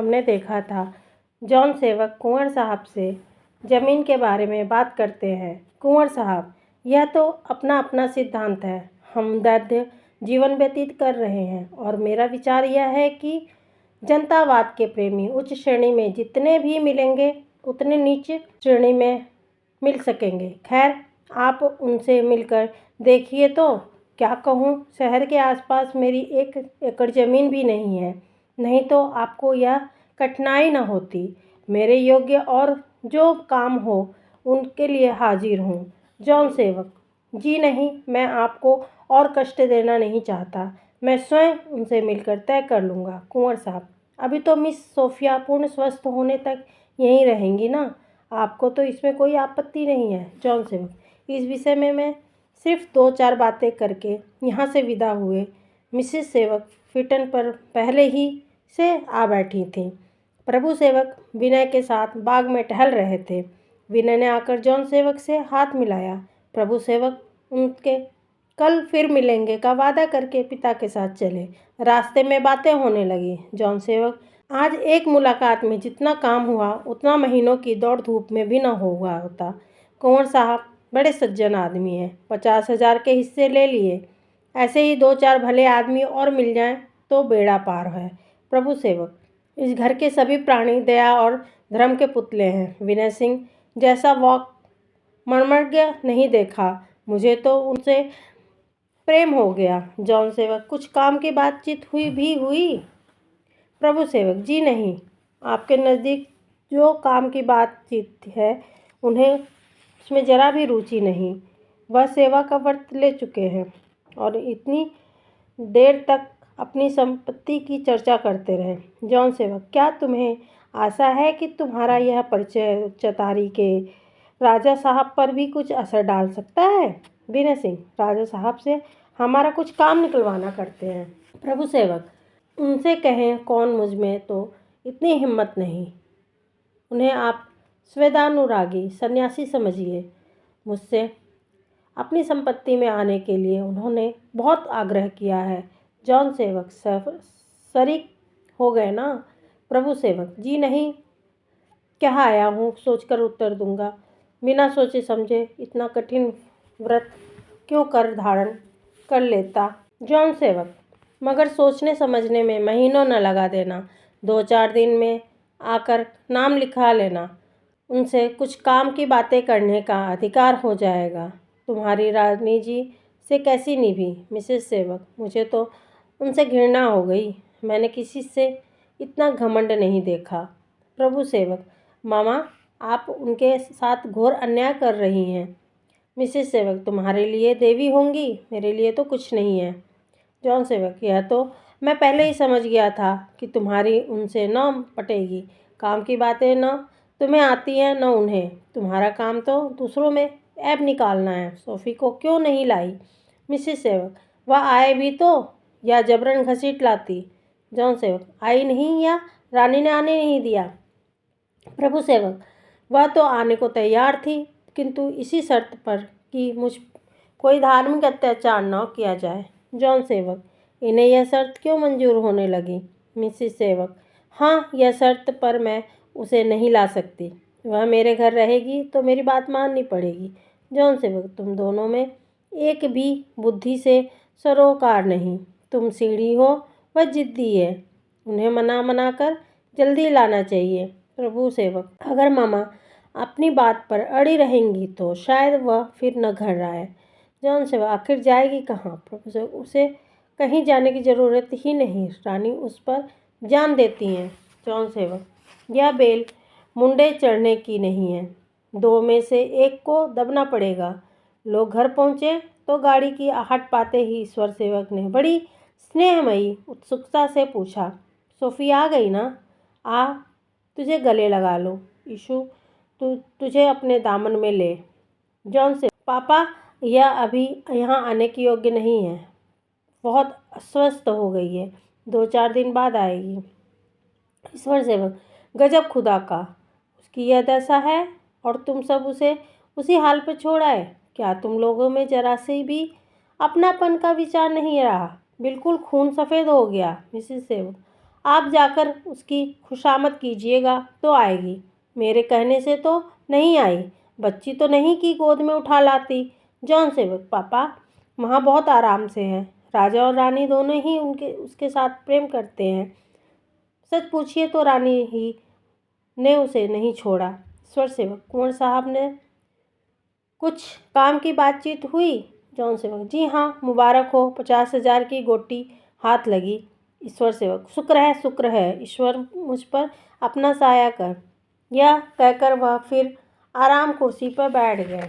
हमने देखा था जॉन सेवक कुंवर साहब से ज़मीन के बारे में बात करते हैं। कुंवर साहब, यह तो अपना अपना सिद्धांत है। हम दर्द जीवन व्यतीत कर रहे हैं और मेरा विचार यह है कि जनतावाद के प्रेमी उच्च श्रेणी में जितने भी मिलेंगे उतने नीच श्रेणी में मिल सकेंगे। खैर, आप उनसे मिलकर देखिए तो। क्या कहूँ, शहर के आसपास मेरी 1 एकड़ ज़मीन भी नहीं है, नहीं तो आपको यह कठिनाई न होती। मेरे योग्य और जो काम हो उनके लिए हाजिर हूँ। जॉन सेवक, जी नहीं, मैं आपको और कष्ट देना नहीं चाहता। मैं स्वयं उनसे मिलकर तय कर लूँगा। कुंवर साहब, अभी तो मिस सोफिया पूर्ण स्वस्थ होने तक यहीं रहेंगी ना? आपको तो इसमें कोई आपत्ति नहीं है? जॉन सेवक, इस विषय में मैं सिर्फ 2-4 बातें करके यहाँ से विदा हुए। मिसेस सेवक फिटन पर पहले ही से आ बैठी थीं। प्रभु सेवक विनय के साथ बाग में टहल रहे थे। विनय ने आकर जॉन सेवक से हाथ मिलाया। प्रभु सेवक उनके कल फिर मिलेंगे का वादा करके पिता के साथ चले। रास्ते में बातें होने लगी। जॉन सेवक, आज एक मुलाकात में जितना काम हुआ उतना महीनों की दौड़ धूप में भी न हुआ होता। कुंवर साहब बड़े सज्जन आदमी हैं। 50,000 के हिस्से ले लिए। ऐसे ही 2-4 भले आदमी और मिल जाएं तो बेड़ा पार है। प्रभु सेवक, इस घर के सभी प्राणी दया और धर्म के पुतले हैं। विनय सिंह जैसा वाक मर्मज्ञ नहीं देखा। मुझे तो उनसे प्रेम हो गया। जॉन सेवक, कुछ काम की बातचीत हुई? प्रभु सेवक, जी नहीं। आपके नज़दीक जो काम की बातचीत है उन्हें उसमें जरा भी रुचि नहीं। वह सेवा का व्रत ले चुके हैं और इतनी देर तक अपनी संपत्ति की चर्चा करते रहे। जॉन सेवक, क्या तुम्हें आशा है कि तुम्हारा यह परिचय चतारी के राजा साहब पर भी कुछ असर डाल सकता है? विनय सिंह, राजा साहब से हमारा कुछ काम निकलवाना करते हैं। प्रभु सेवक, उनसे कहें कौन, मुझ में तो इतनी हिम्मत नहीं। उन्हें आप स्वेदानुरागी सन्यासी समझिए। मुझसे अपनी संपत्ति में आने के लिए उन्होंने बहुत आग्रह किया है। जॉन सेवक शरीक हो गए ना? प्रभु सेवक, जी नहीं, क्या आया हूँ सोचकर उत्तर दूंगा। बिना सोचे समझे इतना कठिन व्रत क्यों कर धारण कर लेता। जॉन सेवक, मगर सोचने समझने में महीनों न लगा देना। 2-4 दिन में आकर नाम लिखा लेना। उनसे कुछ काम की बातें करने का अधिकार हो जाएगा। तुम्हारी रानी जी से कैसी निभी? मिसेस सेवक, मुझे तो उनसे घृणा हो गई। मैंने किसी से इतना घमंड नहीं देखा। प्रभु सेवक, मामा, आप उनके साथ घोर अन्याय कर रही हैं। मिसेस सेवक, तुम्हारे लिए देवी होंगी, मेरे लिए तो कुछ नहीं है। जॉन सेवक, यह तो मैं पहले ही समझ गया था कि तुम्हारी उनसे न पटेगी। काम की बातें न तुम्हें आती हैं न उन्हें। तुम्हारा काम तो दूसरों में ऐब निकालना है। सोफ़ी को क्यों नहीं लाई? मिसेस सेवक, वह आए भी तो या जबरन घसीट लाती। जॉन सेवक, आई नहीं या रानी ने आने नहीं दिया? प्रभु सेवक, वह तो आने को तैयार थी, किंतु इसी शर्त पर कि मुझ कोई धार्मिक अत्याचार न किया जाए। जॉन सेवक, इन्हें यह शर्त क्यों मंजूर होने लगी? मिसेस सेवक, हाँ, यह शर्त पर मैं उसे नहीं ला सकती। वह मेरे घर रहेगी तो मेरी बात माननी पड़ेगी। जॉन सेवक, तुम दोनों में एक भी बुद्धि से सरोकार नहीं। तुम सीढ़ी हो, वह जिद्दी है। उन्हें मना कर जल्दी लाना चाहिए। प्रभु सेवक, अगर मामा अपनी बात पर अड़ी रहेंगी तो शायद वह फिर न घर आए। जॉन सेवक, आखिर जाएगी कहाँ? प्रभु सेवक, उसे कहीं जाने की ज़रूरत ही नहीं। रानी उस पर जान देती हैं। जॉन सेवक, यह बेल मुंडे चढ़ने की नहीं है। 2 में से एक को दबना पड़ेगा। लोग घर पहुँचे तो गाड़ी की आहट पाते ही ईश्वर सेवक ने बड़ी स्नेहमयी उत्सुकता से पूछा, सोफ़ी आ गई ना? आ, तुझे गले लगा लो। ईशु तुझे अपने दामन में ले। जॉन से, पापा, यह अभी यहाँ आने की योग्य नहीं है। बहुत अस्वस्थ हो गई है। 2-4 दिन बाद आएगी। ईश्वर सेवक, गजब खुदा का, उसकी यह दशा है और तुम सब उसे उसी हाल पर छोड़ आए। क्या तुम लोगों में जरा से भी अपनापन का विचार नहीं रहा? बिल्कुल खून सफ़ेद हो गया। मिसेस सेवक, आप जाकर उसकी खुशामद कीजिएगा तो आएगी। मेरे कहने से तो नहीं आई, बच्ची तो नहीं कि गोद में उठा लाती। जॉन सेवक, पापा वहाँ बहुत आराम से है। राजा और रानी दोनों ही उसके साथ प्रेम करते हैं। सच पूछिए तो रानी ही ने उसे नहीं छोड़ा। स्वर सेवक, कुंवर साहब ने कुछ काम की बातचीत हुई? जॉन सेवक, जी हाँ, मुबारक हो, 50,000 की गोटी हाथ लगी। ईश्वर सेवक, शुक्र है ईश्वर, मुझ पर अपना साया कर। यह कहकर वह फिर आराम कुर्सी पर बैठ गए।